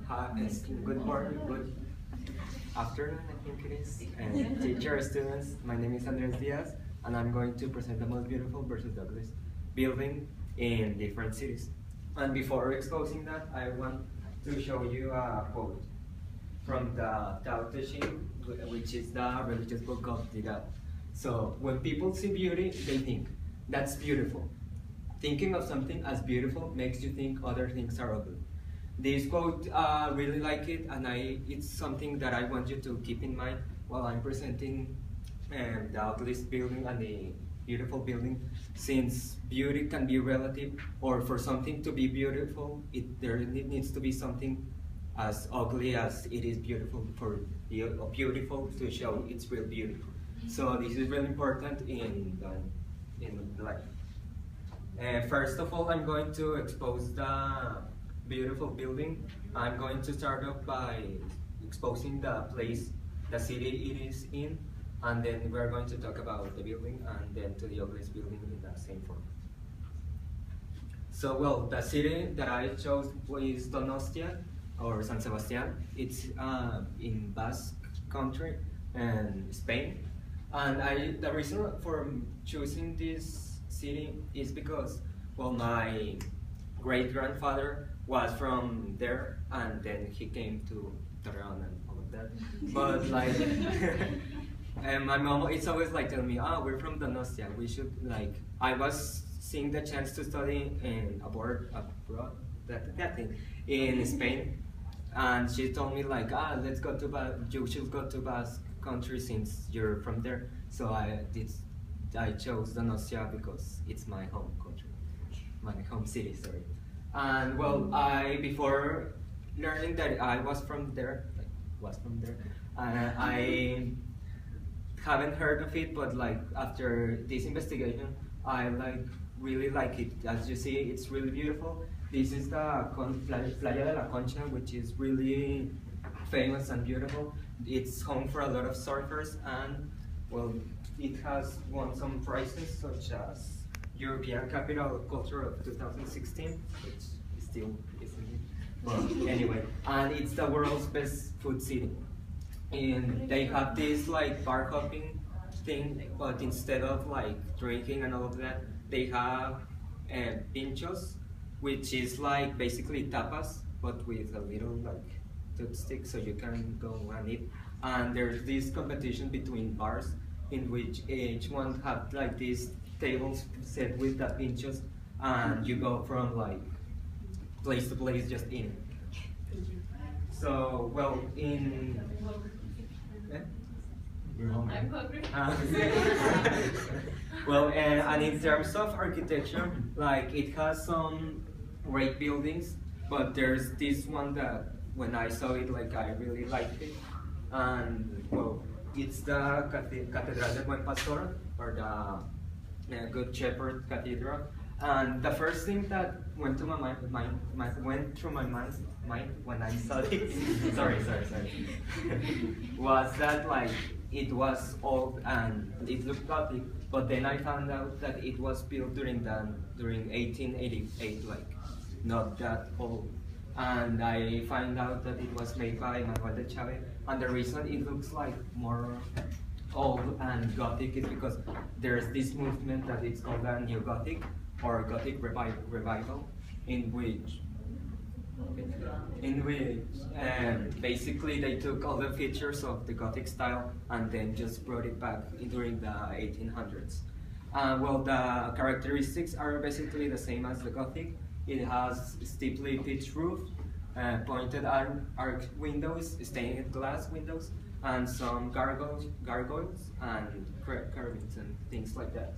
Good morning, good afternoon, I think it is. And teacher, students, my name is Andres Diaz, and I'm going to present the most beautiful versus ugliest building in different cities. And before exposing that, I want to show you a quote from the Tao Te Ching, which is the religious book of the Tao. So when people see beauty, they think, that's beautiful. Thinking of something as beautiful makes you think other things are ugly. This quote, really like it, and it's something that I want you to keep in mind while I'm presenting the ugliest building and the beautiful building, since beauty can be relative, or for something to be beautiful, there needs to be something as ugly as it is beautiful for beautiful to show its real beauty. So this is really important in life. First of all, I'm going to expose the beautiful building. I'm going to start off by exposing the place, the city it is in, and then we're going to talk about the building and then to the ugliest building in the same form. So, well, the city that I chose is Donostia, or San Sebastian. It's in Basque country and Spain. And the reason for choosing this city is because, well, my great-grandfather was from there, and then he came to Torreon and all of that. But like, and my mom, it's always like telling me, we're from Donostia. We should like. I was seeing the chance to study abroad, that thing, in Spain, and she told me like, let's go to you should go to Basque country since you're from there. So I chose Donostia because it's my home country, my home city. Sorry. And well, before learning that I was from there, I haven't heard of it, but like after this investigation, I really like it. As you see, it's really beautiful. This is the Playa de la Concha, which is really famous and beautiful. It's home for a lot of surfers, and well, it has won some prizes such as European Capital of Culture of 2016, which still isn't it. But anyway, and it's the world's best food city. And they have this like bar hopping thing, but instead of like drinking and all of that, they have pinchos, which is like basically tapas, but with a little like toothstick, so you can go and eat. And there's this competition between bars in which each one have like these tables set with the pinchos, and you go from like place to place just eating. So, well, I'm hungry. Well, and in terms of architecture, like it has some great buildings, but there's this one that when I saw it, like I really liked it, and well, it's the Catedral del Buen Pastor, or the Good Shepherd Cathedral. And the first thing that went to my mind went through my mind when I saw it, sorry, was that like it was old and it looked Gothic, but then I found out that it was built during 1888, like not that old. And I find out that it was made by Manuel de Chávez, and the reason it looks like more old and Gothic is because there's this movement that it's called a New Gothic or Gothic revival, in which basically they took all the features of the Gothic style and then just brought it back during the 1800s. Well, the characteristics are basically the same as the Gothic. It has steeply pitched roof, pointed arch windows, stained glass windows, and some gargoyles and carvings and things like that.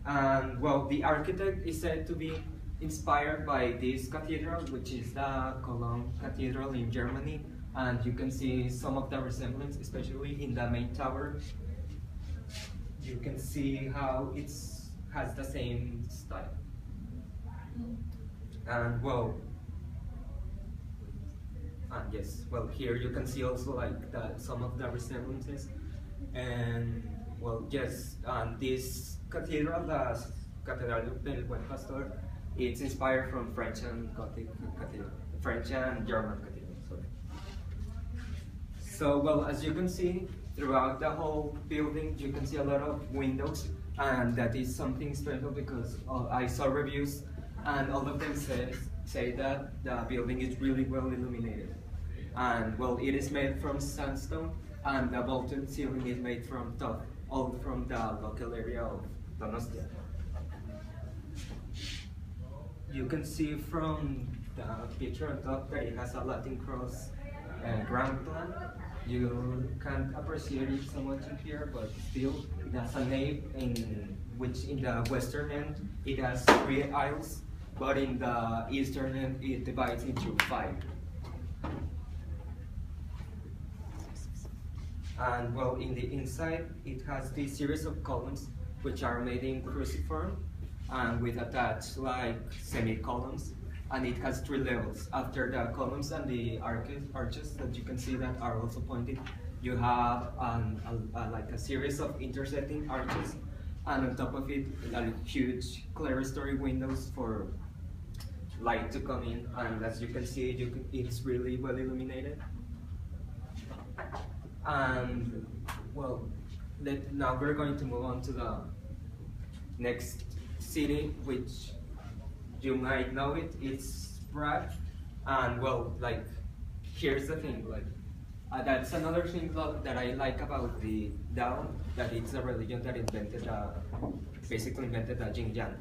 And well, the architect is said to be inspired by this cathedral, which is the Cologne Cathedral in Germany, and you can see some of the resemblance, especially in the main tower. You can see how it has the same style. And well, yes, well, here you can see also like some of the resemblances. And well, yes, this cathedral, the Catedral del Buen Pastor, it's inspired from French and Gothic cathedral, French and German cathedral. Sorry. So well, as you can see, throughout the whole building, you can see a lot of windows, and that is something special because I saw reviews, and all of them say that the building is really well illuminated. And well, it is made from sandstone, and the vaulted ceiling is made from top, all from the local area of Donostia. You can see from the picture on top that it has a Latin cross ground plan. You can't appreciate it so much in here, but still it has a nave in which in the western end it has 3 aisles, but in the eastern end it divides into 5. And well, in the inside it has this series of columns which are made in cruciform and with attached like semi-columns, and it has 3 levels. After the columns and the arches that you can see that are also pointed, you have like a series of intersecting arches, and on top of it, huge clerestory windows for light to come in. And as you can see, it's really well illuminated. And well, now we're going to move on to the next city, which you might know it. It's Prague, and well, like here's the thing, like that's another thing that I like about the Dao, that it's a religion that basically invented the Yin Yang,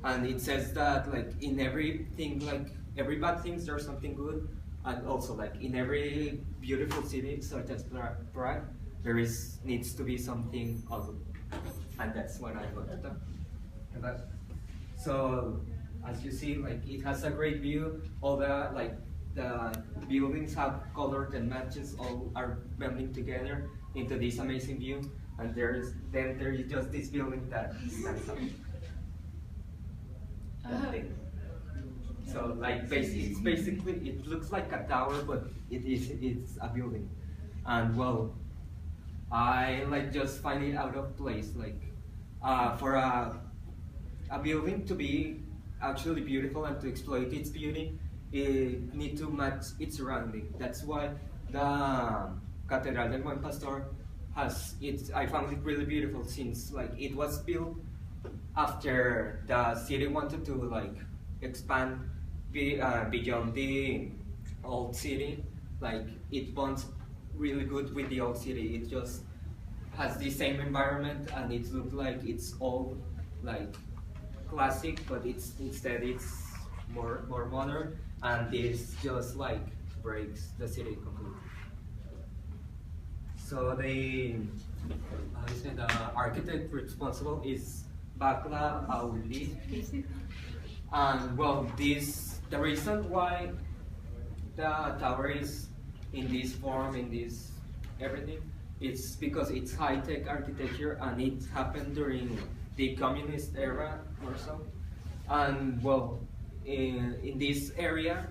and it says that like in everything, like every bad thing, there's something good, and also like in every beautiful city such as Prague, there needs to be something ugly, and that's what I want to talk about. So as you see, like it has a great view. All the buildings have color that matches, all are blending together into this amazing view. And there is just this building that stands out. That thing. So like it's basically, it looks like a tower, but it's a building. And well, I like just find it out of place. Like for a building to be actually beautiful and to exploit its beauty, it need to match its surrounding. That's why the Catedral del Buen Pastor I found it really beautiful, since like it was built after the city wanted to like expand beyond the old city. Like it bonds really good with the old city. It just has the same environment, and it looks like it's all like classic, but instead it's more modern, and this just like breaks the city completely. So the architect responsible is Bakla Auli, and well, the reason why the tower is in this form, in this everything, it's because it's high-tech architecture, and it happened during the communist era or so. And well, in this era,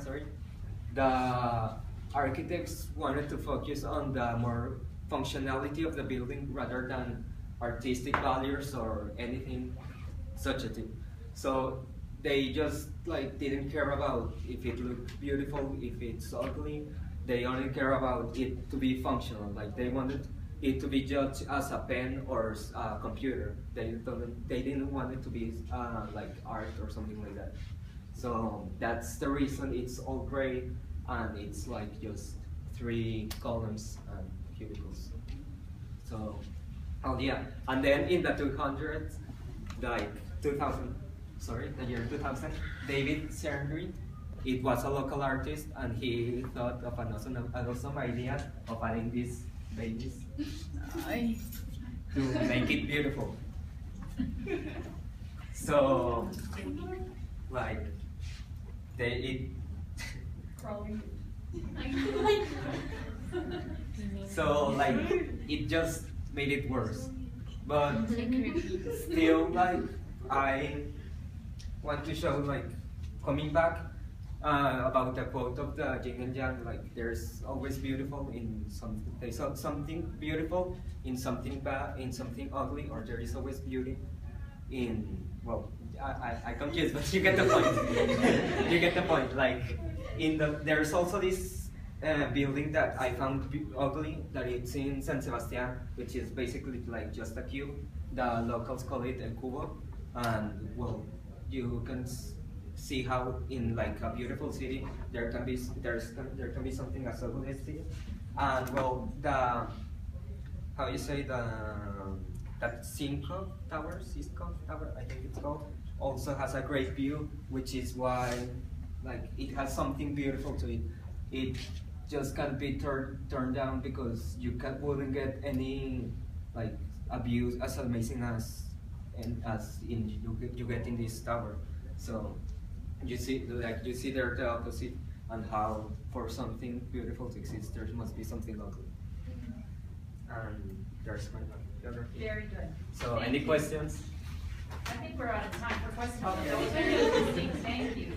sorry, the architects wanted to focus on the more functionality of the building rather than artistic values or anything such a thing. So they just like didn't care about if it looked beautiful, if it's ugly. They only care about it to be functional. Like they wanted it to be judged as a pen or a computer. They didn't want it to be like art or something like that. So that's the reason it's all gray, and it's like just 3 columns and cubicles. So, oh yeah, and then in the 200s, like 2000, sorry, the year 2000, David Sernry, it was a local artist, and he thought of an awesome idea of adding these babies to make it beautiful. So, like, so like it just made it worse. But still, like I want to show, like, coming back about the quote of the Yin and Yang, like there's always beautiful in something. There's something beautiful in something bad, in something ugly, or there is always beauty in, well, I confused, but you get the point. You get the point. Like there's also this building that I found ugly, that it's in San Sebastian, which is basically like just a cube. The locals call it El Cubo, and well, you can see how in like a beautiful city there can be something as ugly as this. And well, the how you say that Cinco Tower, Cisco Tower, I think it's called, also has a great view, which is why like it has something beautiful to it. It just can't be turned down because wouldn't get any like a view as amazing as you get in this tower. So you see there the opposite, and how for something beautiful to exist there must be something ugly. And there's my geography. Very good. So Thank any you. questions? I think we're out of time for questions. Okay. Those are interesting. Thank you.